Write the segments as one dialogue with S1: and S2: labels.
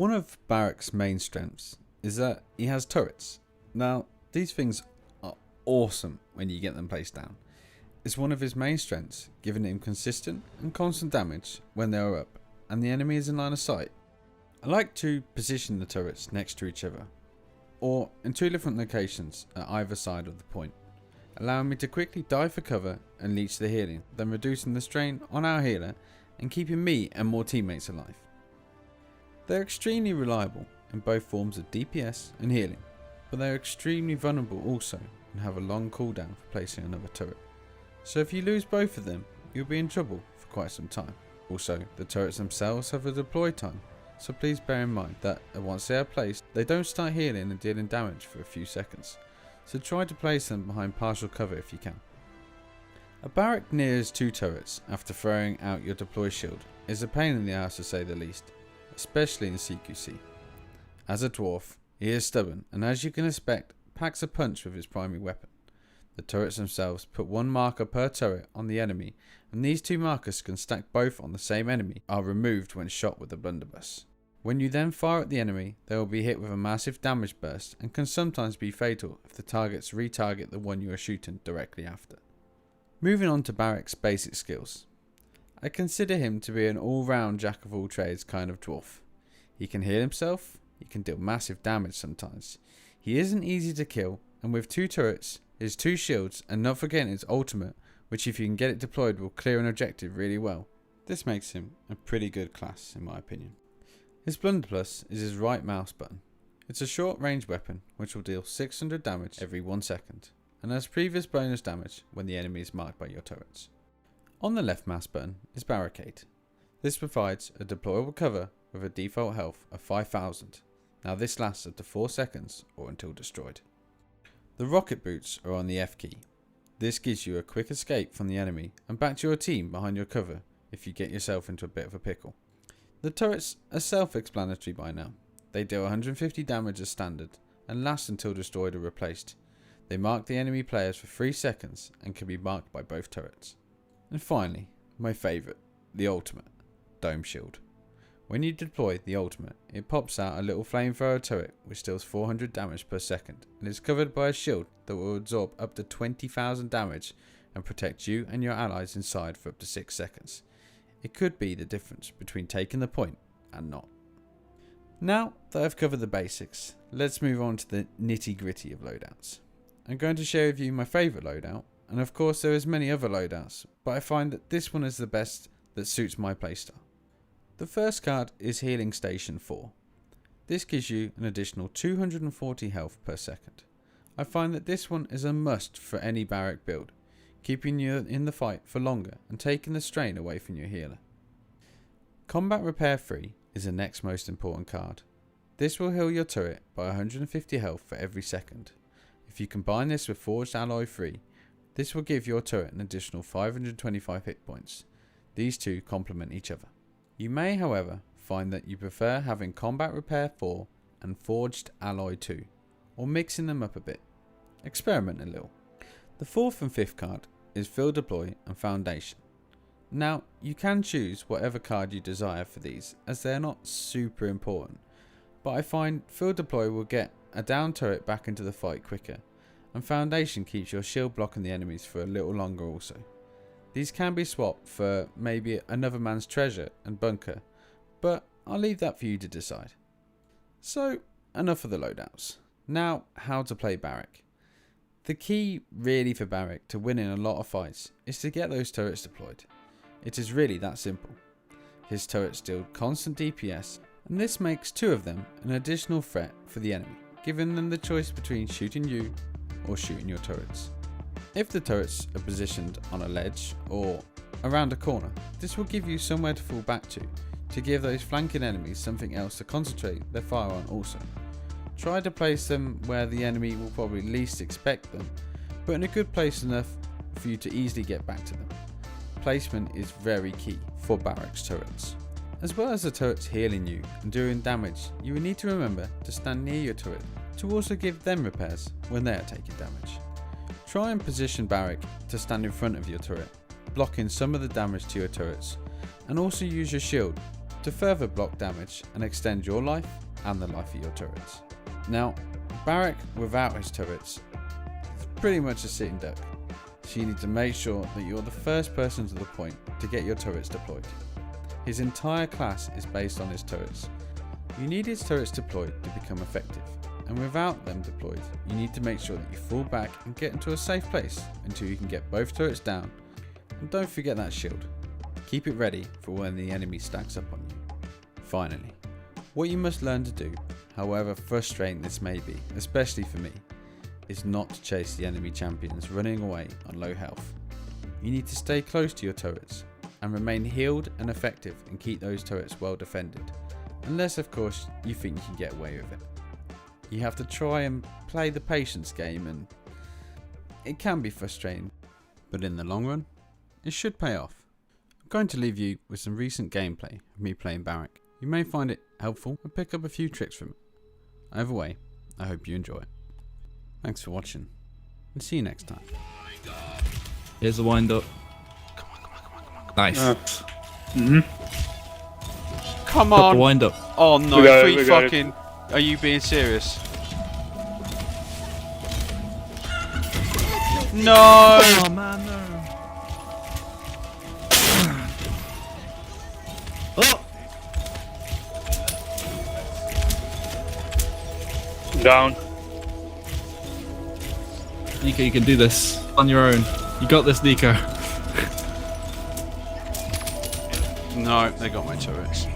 S1: One of Barik's main strengths is that he has turrets. Now, these things are awesome when you get them placed down. It's one of his main strengths, giving him consistent and constant damage when they are up and the enemy is in line of sight. I like to position the turrets next to each other, or in two different locations at either side of the point, allowing me to quickly dive for cover and leech the healing, then reducing the strain on our healer and keeping me and more teammates alive. They're extremely reliable in both forms of DPS and healing, but they are extremely vulnerable also and have a long cooldown for placing another turret. So if you lose both of them, you'll be in trouble for quite some time. Also, the turrets themselves have a deploy time, so please bear in mind that once they are placed, they don't start healing and dealing damage for a few seconds, so try to place them behind partial cover if you can. A Barik near his two turrets after throwing out your deploy shield is a pain in the ass to say the least, especially in CQC. As a dwarf, he is stubborn and, as you can expect, packs a punch with his primary weapon. The turrets themselves put one marker per turret on the enemy, and these two markers can stack both on the same enemy are removed when shot with a blunderbuss. When you then fire at the enemy, they will be hit with a massive damage burst and can sometimes be fatal if the targets retarget the one you are shooting directly after. Moving on to Barik's basic skills. I consider him to be an all-round jack of all trades kind of dwarf. He can heal himself, he can deal massive damage sometimes. He isn't easy to kill, and with two turrets, his two shields, and not forgetting his ultimate, which if you can get it deployed will clear an objective really well. This makes him a pretty good class in my opinion. His blunderbuss is his right mouse button. It's a short range weapon which will deal 600 damage every 1 second, and has previous bonus damage when the enemy is marked by your turrets. On the left mouse button is Barricade. This provides a deployable cover with a default health of 5000. Now this lasts up to 4 seconds or until destroyed. The rocket boots are on the F key. This gives you a quick escape from the enemy and back to your team behind your cover if you get yourself into a bit of a pickle. The turrets are self-explanatory by now. They deal 150 damage as standard and last until destroyed or replaced. They mark the enemy players for 3 seconds and can be marked by both turrets. And finally, my favourite, the ultimate, Dome Shield. When you deploy the ultimate, it pops out a little flamethrower turret which deals 400 damage per second and is covered by a shield that will absorb up to 20,000 damage and protect you and your allies inside for up to 6 seconds. It could be the difference between taking the point and not. Now that I've covered the basics, let's move on to the nitty gritty of loadouts. I'm going to share with you my favourite loadout, and of course there is many other loadouts, but I find that this one is the best that suits my playstyle. The first card is Healing Station 4. This gives you an additional 240 health per second. I find that this one is a must for any Barik build, keeping you in the fight for longer and taking the strain away from your healer. Combat Repair 3 is the next most important card. This will heal your turret by 150 health for every second. If you combine this with Forged Alloy 3, this will give your turret an additional 525 hit points. These two complement each other. You may, however, find that you prefer having Combat Repair 4 and Forged Alloy 2, or mixing them up a bit. Experiment a little. The fourth and fifth card is Field Deploy and Foundation. Now, you can choose whatever card you desire for these, as they are not super important, but I find Field Deploy will get a down turret back into the fight quicker, and Foundation keeps your shield blocking the enemies for a little longer also. These can be swapped for maybe another man's treasure and bunker, but I'll leave that for you to decide. So, enough of the loadouts. Now, how to play Barik. The key really for Barik to win in a lot of fights is to get those turrets deployed. It is really that simple. His turrets deal constant DPS, and this makes two of them an additional threat for the enemy, giving them the choice between shooting you or shooting your turrets. If the turrets are positioned on a ledge or around a corner, this will give you somewhere to fall back to give those flanking enemies something else to concentrate their fire on also. Try to place them where the enemy will probably least expect them, but in a good place enough for you to easily get back to them. Placement is very key for Barik's turrets. As well as the turrets healing you and doing damage, you will need to remember to stand near your turret to also give them repairs when they are taking damage. Try and position Barik to stand in front of your turret, blocking some of the damage to your turrets, and also use your shield to further block damage and extend your life and the life of your turrets. Now, Barik without his turrets is pretty much a sitting duck, so you need to make sure that you're the first person to the point to get your turrets deployed. His entire class is based on his turrets. You need his turrets deployed to become effective, and without them deployed, you need to make sure that you fall back and get into a safe place until you can get both turrets down, and don't forget that shield. Keep it ready for when the enemy stacks up on you. Finally, what you must learn to do, however frustrating this may be, especially for me, is not to chase the enemy champions running away on low health. You need to stay close to your turrets and remain healed and effective and keep those turrets well defended, unless of course you think you can get away with it. You have to try and play the patience game, and it can be frustrating, but in the long run, it should pay off. I'm going to leave you with some recent gameplay of me playing Barik. You may find it helpful and pick up a few tricks from it. Either way, I hope you enjoy it. Thanks for watching, and see you next time.
S2: Here's the wind up.
S1: Come on.
S2: Nice.
S1: Come
S2: Got
S1: on!
S2: the wind up.
S1: Oh no,
S3: We got it,
S1: free
S3: we got it.
S1: fucking... Are you being serious? No!
S2: Oh man, no. Oh!
S3: Down.
S2: Nico, you can do this on your own. You got this, Nico.
S1: No, they got my turrets.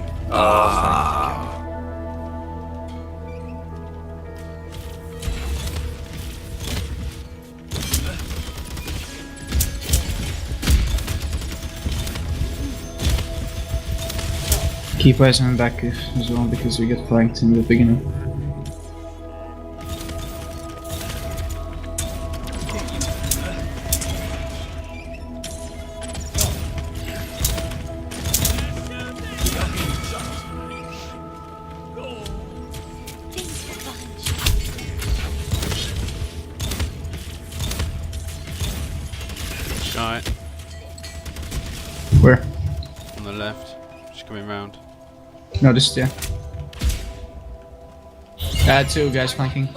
S4: Keep eyes on the back as well, because we get flanked in the beginning.
S1: Guy
S4: Where?
S1: on the left, just coming round.
S4: No, this, yeah. Two guys flanking.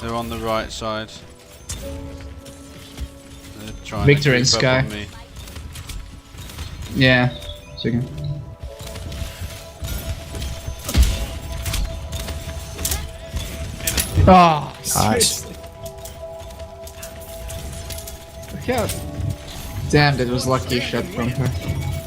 S1: They're on the right side. They're trying
S4: Victor
S1: to
S4: in
S1: creep up
S4: sky.
S1: on me.
S4: Yeah, second. Oh,
S5: Nice.
S4: look out. Damn, that was lucky shot from her.